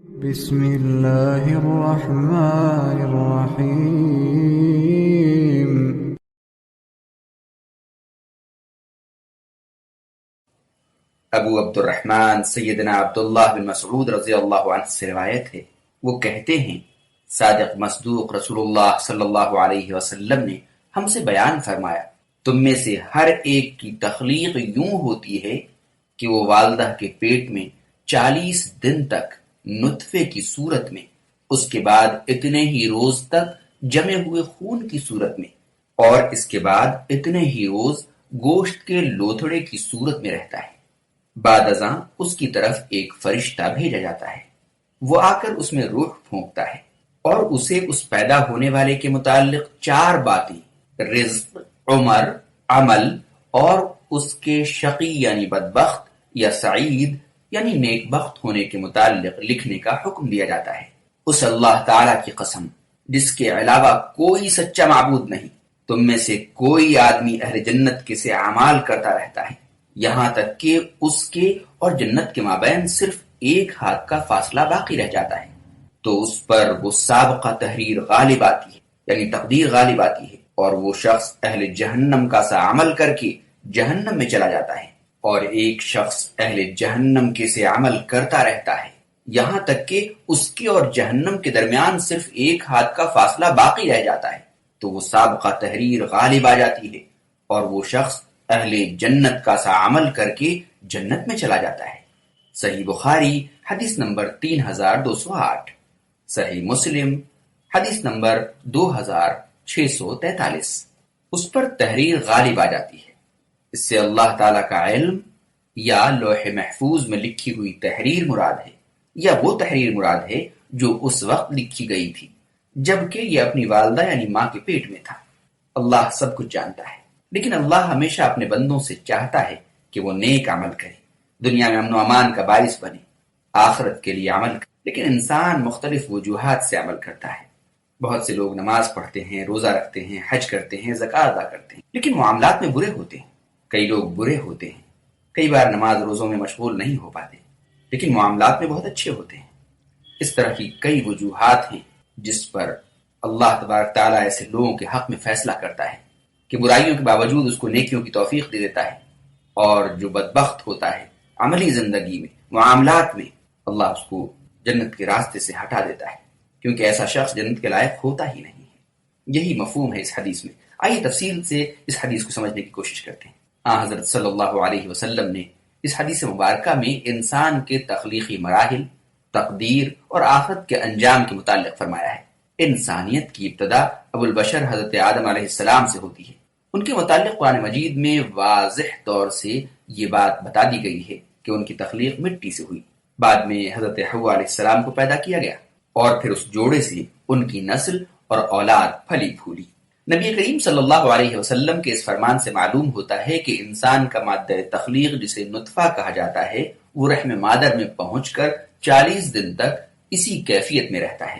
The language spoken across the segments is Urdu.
بسم اللہ الرحمن الرحیم۔ ابو عبد الرحمن سیدنا عبداللہ بن مسعود رضی اللہ عنہ سے روایت ہے، وہ کہتے ہیں صادق مصدوق رسول اللہ صلی اللہ علیہ وسلم نے ہم سے بیان فرمایا، تم میں سے ہر ایک کی تخلیق یوں ہوتی ہے کہ وہ والدہ کے پیٹ میں 40 دن تک نطفے کی صورت میں، اس کے بعد اتنے ہی روز تک جمے ہوئے خون کی صورت میں، اور اس کے بعد اتنے ہی روز گوشت کے لوتھڑے کی صورت میں رہتا ہے۔ بعد ازاں اس کی طرف ایک فرشتہ بھیجا جاتا ہے، وہ آ کر اس میں روح پھونکتا ہے اور اسے اس پیدا ہونے والے کے متعلق 4 باتیں، رزق، عمر، عمل اور اس کے شقی یعنی بدبخت یا سعید یعنی نیک بخت ہونے کے متعلق لکھنے کا حکم دیا جاتا ہے۔ اس اللہ تعالیٰ کی قسم جس کے علاوہ کوئی سچا معبود نہیں، تم میں سے کوئی آدمی اہل جنت کے سے اعمال کرتا رہتا ہے یہاں تک کہ اس کے اور جنت کے مابین صرف ایک ہاتھ کا فاصلہ باقی رہ جاتا ہے، تو اس پر وہ سابقہ تحریر غالب آتی ہے یعنی تقدیر غالب آتی ہے، اور وہ شخص اہل جہنم کا سا عمل کر کے جہنم میں چلا جاتا ہے، اور ایک شخص اہل جہنم کے سے عمل کرتا رہتا ہے یہاں تک کہ اس کے اور جہنم کے درمیان صرف ایک ہاتھ کا فاصلہ باقی رہ جاتا ہے، تو وہ سابقہ تحریر غالب آ جاتی ہے اور وہ شخص اہل جنت کا سا عمل کر کے جنت میں چلا جاتا ہے۔ صحیح بخاری حدیث نمبر 3208، صحیح مسلم حدیث نمبر 2643۔ اس پر تحریر غالب آ جاتی ہے، اس سے اللہ تعالیٰ کا علم یا لوح محفوظ میں لکھی ہوئی تحریر مراد ہے، یا وہ تحریر مراد ہے جو اس وقت لکھی گئی تھی جبکہ یہ اپنی والدہ یعنی ماں کے پیٹ میں تھا۔ اللہ سب کچھ جانتا ہے، لیکن اللہ ہمیشہ اپنے بندوں سے چاہتا ہے کہ وہ نیک عمل کرے، دنیا میں امن و امان کا باعث بنے، آخرت کے لیے عمل کرے، لیکن انسان مختلف وجوہات سے عمل کرتا ہے۔ بہت سے لوگ نماز پڑھتے ہیں، روزہ رکھتے ہیں، حج کرتے ہیں، زکوٰۃ ادا کرتے ہیں، لیکن معاملات میں برے ہوتے ہیں۔ کئی لوگ برے ہوتے ہیں، کئی بار نماز روزوں میں مشغول نہیں ہو پاتے، لیکن معاملات میں بہت اچھے ہوتے ہیں۔ اس طرح کی کئی وجوہات ہیں جس پر اللہ تبارک تعالیٰ ایسے لوگوں کے حق میں فیصلہ کرتا ہے کہ برائیوں کے باوجود اس کو نیکیوں کی توفیق دے دیتا ہے، اور جو بدبخت ہوتا ہے عملی زندگی میں، معاملات میں، اللہ اس کو جنت کے راستے سے ہٹا دیتا ہے، کیونکہ ایسا شخص جنت کے لائق ہوتا ہی نہیں ہے۔ یہی مفہوم ہے اس حدیث میں۔ آئیے تفصیل سے اس حدیث کو سمجھنے کی کوشش کرتے ہیں۔ حضرت صلی اللہ علیہ وسلم نے اس حدیث مبارکہ میں انسان کے تخلیقی مراحل، تقدیر اور آخرت کے انجام کے متعلق فرمایا ہے۔ انسانیت کی ابتدا ابو البشر حضرت آدم علیہ السلام سے ہوتی ہے۔ ان کے متعلق قرآن مجید میں واضح طور سے یہ بات بتا دی گئی ہے کہ ان کی تخلیق مٹی سے ہوئی، بعد میں حضرت حوا علیہ السلام کو پیدا کیا گیا، اور پھر اس جوڑے سے ان کی نسل اور اولاد پھلی پھولی۔ نبی کریم صلی اللہ علیہ وسلم کے اس فرمان سے معلوم ہوتا ہے کہ انسان کا مادہ تخلیق جسے نطفہ کہا جاتا ہے، وہ رحم مادر میں پہنچ کر 40 دن تک اسی کیفیت میں رہتا ہے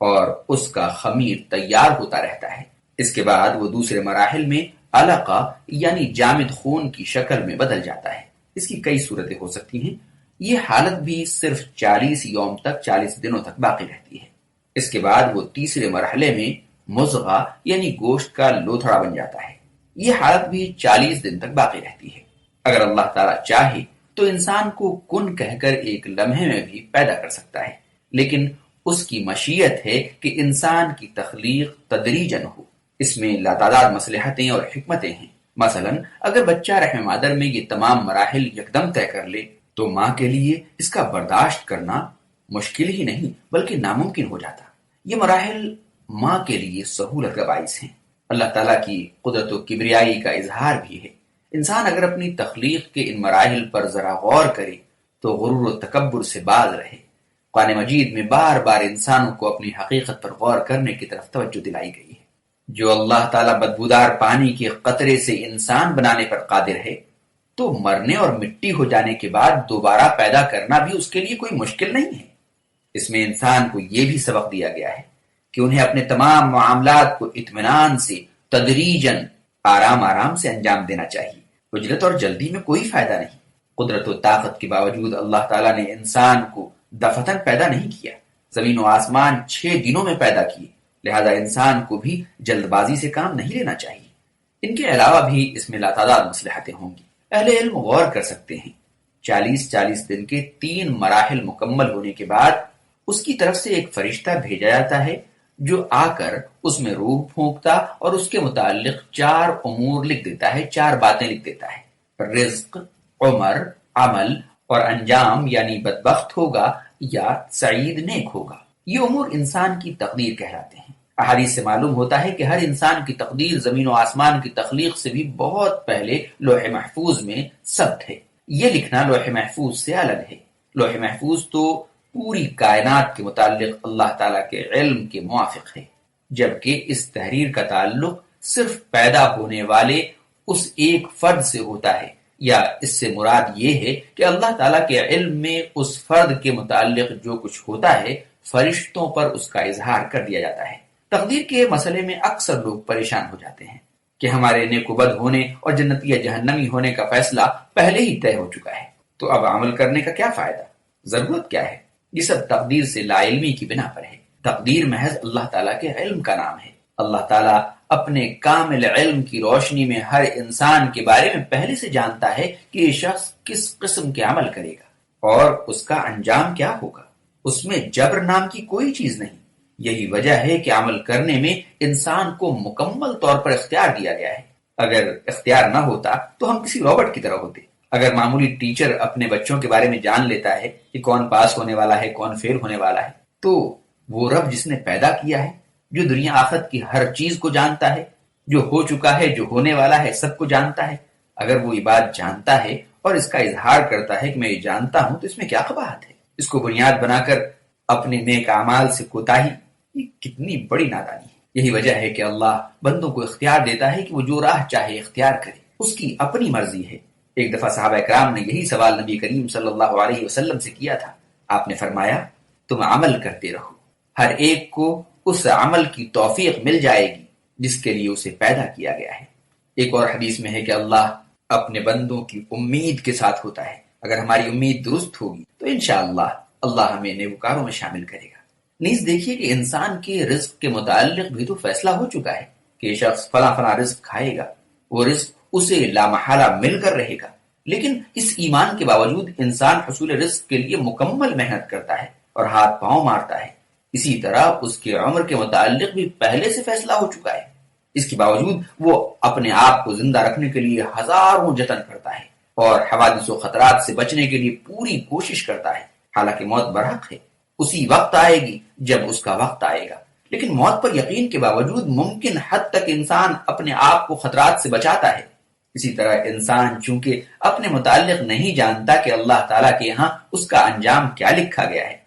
اور اس کا خمیر تیار ہوتا رہتا ہے۔ اس کے بعد وہ دوسرے مراحل میں علقہ یعنی جامد خون کی شکل میں بدل جاتا ہے۔ اس کی کئی صورتیں ہو سکتی ہیں۔ یہ حالت بھی صرف 40 یوم تک، 40 دنوں تک باقی رہتی ہے۔ اس کے بعد وہ تیسرے مرحلے میں مضغہ یعنی گوشت کا لوتھڑا بن جاتا ہے۔ یہ حالت بھی 40 دن تک باقی رہتی ہے۔ اگر اللہ تعالیٰ چاہے تو انسان کو کن کہہ کر ایک لمحے میں بھی پیدا کر سکتا ہے، لیکن اس کی مشیت ہے کہ انسان کی تخلیق تدریجاً ہو۔ اس میں لاتعداد مصلحتیں اور حکمتیں ہیں۔ مثلا اگر بچہ رحم مادر میں یہ تمام مراحل یکدم طے کر لے تو ماں کے لیے اس کا برداشت کرنا مشکل ہی نہیں بلکہ ناممکن ہو جاتا۔ یہ مراحل ماں کے لیے سہولت کا باعث ہیں، اللہ تعالیٰ کی قدرت و کبریائی کا اظہار بھی ہے۔ انسان اگر اپنی تخلیق کے ان مراحل پر ذرا غور کرے تو غرور و تکبر سے باز رہے۔ قرآن مجید میں بار بار انسانوں کو اپنی حقیقت پر غور کرنے کی طرف توجہ دلائی گئی ہے۔ جو اللہ تعالیٰ بدبودار پانی کے قطرے سے انسان بنانے پر قادر ہے، تو مرنے اور مٹی ہو جانے کے بعد دوبارہ پیدا کرنا بھی اس کے لیے کوئی مشکل نہیں ہے۔ اس میں انسان کو یہ بھی سبق دیا گیا ہے کہ انہیں اپنے تمام معاملات کو اطمینان سے تدریجاً آرام آرام سے انجام دینا چاہیے۔ عجلت اور جلدی میں کوئی فائدہ نہیں۔ قدرت و طاقت کے باوجود اللہ تعالیٰ نے انسان کو دفتن پیدا نہیں کیا، زمین و آسمان 6 دنوں میں پیدا کیے، لہذا انسان کو بھی جلد بازی سے کام نہیں لینا چاہیے۔ ان کے علاوہ بھی اس میں لاتعداد مصلحتیں ہوں گی۔ اہل علم غور کر سکتے ہیں، 40 دن کے 3 مراحل مکمل ہونے کے بعد اس کی طرف سے ایک فرشتہ بھیجا جاتا ہے جو آ کر اس میں روح پھونکتا اور اس کے متعلق 4 امور لکھ دیتا ہے، 4 باتیں لکھ دیتا ہے: رزق، عمر، عمل اور انجام، یعنی بدبخت ہوگا یا سعید نیک ہوگا۔ یہ امور انسان کی تقدیر کہلاتے ہیں۔ احادیث سے معلوم ہوتا ہے کہ ہر انسان کی تقدیر زمین و آسمان کی تخلیق سے بھی بہت پہلے لوح محفوظ میں ثبت ہے۔ یہ لکھنا لوح محفوظ سے الگ ہے۔ لوح محفوظ تو پوری کائنات کے متعلق اللہ تعالیٰ کے علم کے موافق ہے، جبکہ اس تحریر کا تعلق صرف پیدا ہونے والے اس ایک فرد سے ہوتا ہے، یا اس سے مراد یہ ہے کہ اللہ تعالیٰ کے علم میں اس فرد کے متعلق جو کچھ ہوتا ہے فرشتوں پر اس کا اظہار کر دیا جاتا ہے۔ تقدیر کے مسئلے میں اکثر لوگ پریشان ہو جاتے ہیں کہ ہمارے نیک و بد ہونے اور جنتی یا جہنمی ہونے کا فیصلہ پہلے ہی طے ہو چکا ہے، تو اب عمل کرنے کا کیا فائدہ، ضرورت کیا ہے؟ یہ سب تقدیر سے لا علمی کی بنا پر ہے۔ تقدیر محض اللہ تعالیٰ کے علم کا نام ہے۔ اللہ تعالیٰ اپنے کامل علم کی روشنی میں ہر انسان کے بارے میں پہلے سے جانتا ہے کہ یہ شخص کس قسم کے عمل کرے گا اور اس کا انجام کیا ہوگا۔ اس میں جبر نام کی کوئی چیز نہیں۔ یہی وجہ ہے کہ عمل کرنے میں انسان کو مکمل طور پر اختیار دیا گیا ہے۔ اگر اختیار نہ ہوتا تو ہم کسی روبوٹ کی طرح ہوتے۔ اگر معمولی ٹیچر اپنے بچوں کے بارے میں جان لیتا ہے کہ کون پاس ہونے والا ہے، کون فیل ہونے والا ہے، تو وہ رب جس نے پیدا کیا ہے، جو دنیا آخرت کی ہر چیز کو جانتا ہے، جو ہو چکا ہے، جو ہونے والا ہے، سب کو جانتا ہے، اگر وہ یہ بات جانتا ہے اور اس کا اظہار کرتا ہے کہ میں یہ جانتا ہوں، تو اس میں کیا قباحت ہے؟ اس کو بنیاد بنا کر اپنے نیک اعمال سے کوتاہی، یہ کتنی بڑی نادانی ہے۔ یہی وجہ ہے کہ اللہ بندوں کو اختیار دیتا ہے کہ وہ جو راہ چاہے اختیار کرے، اس کی اپنی مرضی ہے۔ ایک دفعہ صحابہ کرام نے یہی سوال نبی کریم صلی اللہ علیہ وسلم سے کیا تھا۔ آپ نے فرمایا، تم عمل کرتے رہو، ہر ایک کو اس عمل کی توفیق مل جائے گی جس کے لیے اسے پیدا کیا گیا ہے۔ ایک اور حدیث میں ہے کہ اللہ اپنے بندوں کی امید کے ساتھ ہوتا ہے۔ اگر ہماری امید درست ہوگی تو انشاءاللہ اللہ ہمیں نیکوکاروں میں شامل کرے گا۔ نیز دیکھیے کہ انسان کے رزق کے متعلق بھی تو فیصلہ ہو چکا ہے کہ یہ شخص فلاں فلاں رزق کھائے گا، وہ رزق اسے لامحالہ مل کر رہے گا، لیکن اس ایمان کے باوجود انسان حصول رزق کے لیے مکمل محنت کرتا ہے اور ہاتھ پاؤں مارتا ہے۔ اسی طرح اس کے عمر کے متعلق بھی پہلے سے فیصلہ ہو چکا ہے، اس کے باوجود وہ اپنے آپ کو زندہ رکھنے کے لیے ہزاروں جتن کرتا ہے اور حوادث و خطرات سے بچنے کے لیے پوری کوشش کرتا ہے، حالانکہ موت برحق ہے، اسی وقت آئے گی جب اس کا وقت آئے گا، لیکن موت پر یقین کے باوجود ممکن حد تک انسان اپنے آپ کو خطرات سے بچاتا ہے۔ اسی طرح انسان چونکہ اپنے متعلق نہیں جانتا کہ اللہ تعالیٰ کے یہاں اس کا انجام کیا لکھا گیا ہے،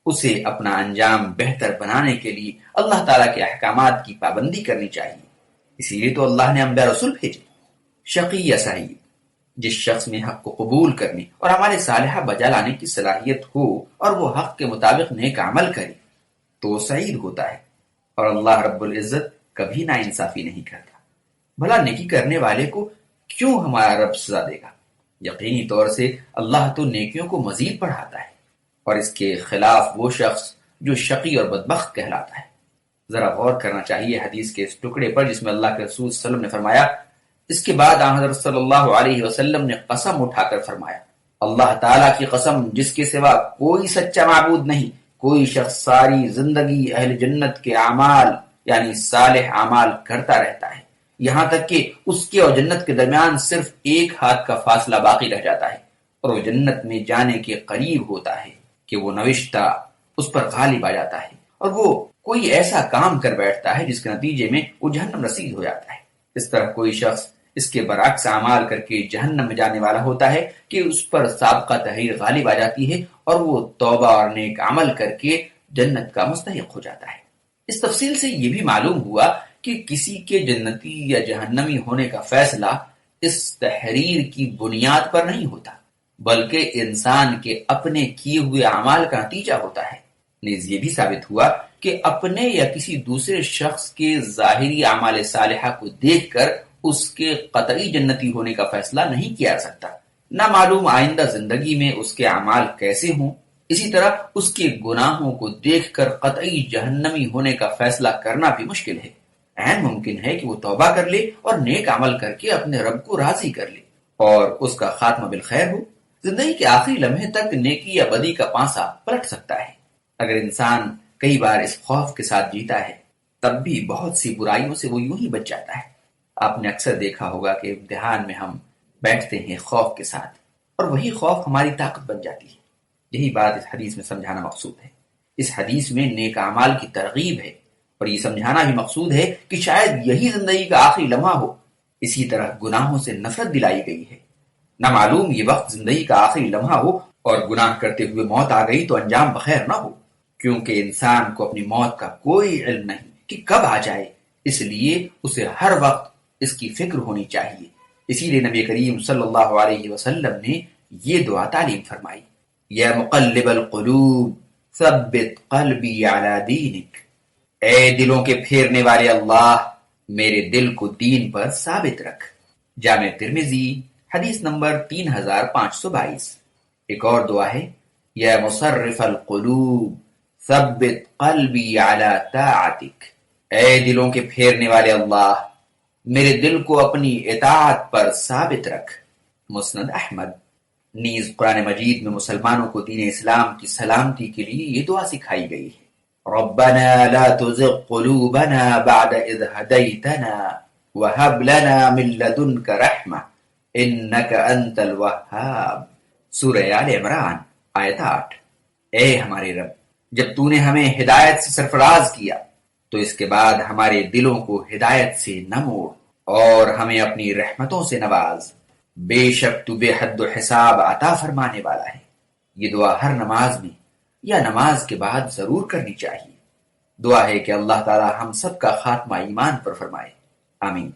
اسے اپنا انجام بہتر بنانے کے لیے اللہ تعالیٰ کے احکامات کی پابندی کرنی چاہیے۔ اسی لیے تو اللہ نے انبیاء رسول بھیجے۔ شقی یا سعید، جس شخص میں حق کو قبول کرنے اور اعمال صالحہ بجا لانے کی صلاحیت ہو اور وہ حق کے مطابق نیک عمل کرے تو وہ سعید ہوتا ہے، اور اللہ رب العزت کبھی ناانصافی نہیں کرتا۔ بھلا نیکی کرنے والے کو کیوں ہمارا رب سزا دے گا؟ یقینی طور سے اللہ تو نیکیوں کو مزید بڑھاتا ہے، اور اس کے خلاف وہ شخص جو شقی اور بدبخت کہلاتا ہے۔ ذرا غور کرنا چاہیے حدیث کے اس ٹکڑے پر جس میں اللہ کے رسول صلی اللہ علیہ وسلم نے فرمایا، اس کے بعد حضرت صلی اللہ علیہ وسلم نے قسم اٹھا کر فرمایا، اللہ تعالیٰ کی قسم جس کے سوا کوئی سچا معبود نہیں، کوئی شخص ساری زندگی اہل جنت کے اعمال یعنی صالح اعمال کرتا رہتا ہے، یہاں تک کہ اس کے اور جنت کے درمیان صرف ایک ہاتھ کا فاصلہ باقی رہ جاتا ہے، اور وہ جنت میں جانے کے قریب ہوتا ہے کہ وہ نوشتہ اس پر غالب آ جاتا ہے، اور وہ کوئی ایسا کام کر بیٹھتا ہے جس کے نتیجے میں وہ جہنم رسید ہو جاتا ہے۔ اس طرح کوئی شخص اس کے برعکس اعمال کر کے جہنم میں جانے والا ہوتا ہے کہ اس پر سابقہ تحریر غالب آ جاتی ہے اور وہ توبہ اور نیک عمل کر کے جنت کا مستحق ہو جاتا ہے۔ اس تفصیل سے یہ بھی معلوم ہوا کہ کسی کے جنتی یا جہنمی ہونے کا فیصلہ اس تحریر کی بنیاد پر نہیں ہوتا، بلکہ انسان کے اپنے کیے ہوئے اعمال کا نتیجہ ہوتا ہے۔ نیز یہ بھی ثابت ہوا کہ اپنے یا کسی دوسرے شخص کے ظاہری اعمال صالحہ کو دیکھ کر اس کے قطعی جنتی ہونے کا فیصلہ نہیں کیا جا سکتا۔ نہ معلوم آئندہ زندگی میں اس کے اعمال کیسے ہوں، اسی طرح اس کے گناہوں کو دیکھ کر قطعی جہنمی ہونے کا فیصلہ کرنا بھی مشکل ہے۔ عین ممکن ہے کہ وہ توبہ کر لے اور نیک عمل کر کے اپنے رب کو راضی کر لے اور اس کا خاتمہ بالخیر ہو۔ زندگی کے آخری لمحے تک نیکی یا بدی کا پانسا پلٹ سکتا ہے۔ اگر انسان کئی بار اس خوف کے ساتھ جیتا ہے تب بھی بہت سی برائیوں سے وہ یوں ہی بچ جاتا ہے۔ آپ نے اکثر دیکھا ہوگا کہ امتحان میں ہم بیٹھتے ہیں خوف کے ساتھ اور وہی خوف ہماری طاقت بن جاتی ہے۔ یہی بات اس حدیث میں سمجھانا مقصود ہے۔ اس حدیث میں نیک اعمال کی ترغیب ہے اور یہ سمجھانا بھی مقصود ہے کہ شاید یہی زندگی کا آخری لمحہ ہو۔ اسی طرح گناہوں سے نفرت دلائی گئی ہے۔ نہ معلوم یہ وقت زندگی کا آخری لمحہ ہو اور گناہ کرتے ہوئے موت آ گئی تو انجام بخیر نہ ہو، کیونکہ انسان کو اپنی موت کا کوئی علم نہیں کہ کب آ جائے، اس لیے اسے ہر وقت اس کی فکر ہونی چاہیے۔ اسی لیے نبی کریم صلی اللہ علیہ وسلم نے یہ دعا تعلیم فرمائی، یا مقلب القلوب ثبت قلبی علی دینک، اے دلوں کے پھیرنے والے اللہ میرے دل کو دین پر ثابت رکھ۔ جامع ترمذی حدیث نمبر 3522۔ ایک اور دعا ہے، یا مصرف القلوب ثبت قلبی علی طاعتک، اے دلوں کے پھیرنے والے اللہ میرے دل کو اپنی اطاعت پر ثابت رکھ۔ مسند احمد۔ نیز قرآن مجید میں مسلمانوں کو دین اسلام کی سلامتی کے لیے یہ دعا سکھائی گئی ہے، ربنا لا تزغ قلوبنا بعد اذ هديتنا وهب لنا من لدنك رحمة انك انت الوهاب۔ سورہ آل عمران آیت 8۔ اے ہمارے رب، جب تو نے ہمیں ہدایت سے سرفراز کیا تو اس کے بعد ہمارے دلوں کو ہدایت سے نہ موڑ اور ہمیں اپنی رحمتوں سے نواز، بے شک تو بے حد و حساب عطا فرمانے والا ہے۔ یہ دعا ہر نماز میں یا نماز کے بعد ضرور کرنی چاہیے۔ دعا ہے کہ اللہ تعالی ہم سب کا خاتمہ ایمان پر فرمائے، آمین۔